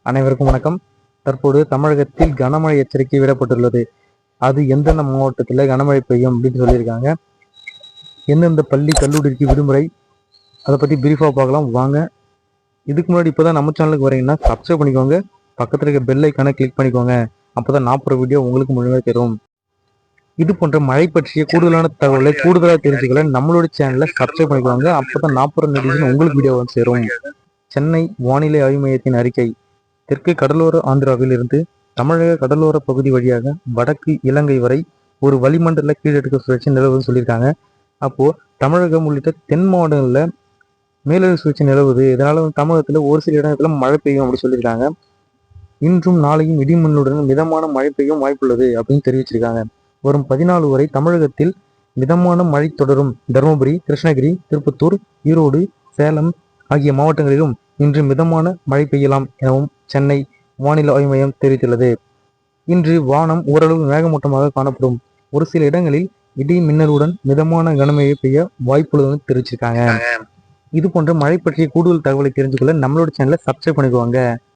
அனைவருக்கும் வணக்கம். தற்போது தமிழகத்தில் கனமழை எச்சரிக்கை விடப்பட்டுள்ளது. அது எந்தெந்த மாவட்டத்தில் கனமழை பெய்யும் அப்படின்னு சொல்லியிருக்காங்க. எந்தெந்த பள்ளி கல்லூரிக்கு விடுமுறை, அதை பற்றி பிரீஃபாக பார்க்கலாம் வாங்க. இதுக்கு முன்னாடி இப்போ தான் நம்ம சேனலுக்கு வரீங்கன்னா சப்ஸ்கிரைப் பண்ணிக்கோங்க. பக்கத்தில் இருக்க பெல் ஐக்கானை கிளிக் பண்ணிக்கோங்க. அப்போ தான் நான் போகிற வீடியோ உங்களுக்கு முழுமையாக தரும். இது போன்ற மழை பற்றிய கூடுதலான தகவலை கூடுதலாக தெரிஞ்சுக்கல நம்மளோட சேனலை சப்ஸ்கிரைப் பண்ணிக்கோங்க. அப்போ தான் நான் போகிற நோட்டிஃபிகேஷன் உங்களுக்கு வீடியோ வந்து சேரும். சென்னை வானிலை ஆய்வு மையத்தின் அறிக்கை. தெற்கு கடலோர ஆந்திராவில் இருந்து தமிழக கடலோர பகுதி வழியாக வடக்கு இலங்கை வரை ஒரு வளிமண்டல கீழடுக்கு சுழற்சி நிலவுன்னு சொல்லியிருக்காங்க. அப்போ தமிழகம் உள்ளிட்ட தென் மாவட்டங்களில் மேலடுக்கு சுழற்சி நிலவுது. இதனால தமிழகத்தில் ஒரு சில இடத்துல மழை பெய்யும் அப்படின்னு சொல்லியிருக்காங்க. இன்றும் நாளையும் இடிமின்னலுடன் மிதமான மழை பெய்யும் வாய்ப்புள்ளது அப்படின்னு தெரிவிச்சிருக்காங்க. வரும் 14 வரை தமிழகத்தில் மிதமான மழை தொடரும். தருமபுரி, கிருஷ்ணகிரி, திருப்பத்தூர், ஈரோடு, சேலம் ஆகிய மாவட்டங்களிலும் இன்று மிதமான மழை பெய்யலாம் எனவும் சென்னை வானிலை ஆய்வு மையம் தெரிவித்துள்ளது. இன்று வானம் ஓரளவு மேகமூட்டமாக காணப்படும். ஒரு சில இடங்களில் இடி மின்னலுடன் மிதமான கனமழை பெய்ய வாய்ப்புள்ளதுன்னு தெரிவிச்சிருக்காங்க. இது போன்ற மழை பற்றிய கூடுதல் தகவலை தெரிஞ்சுக்கொள்ள நம்மளோட சேனலை சப்ஸ்கிரைப் பண்ணிக்குவாங்க.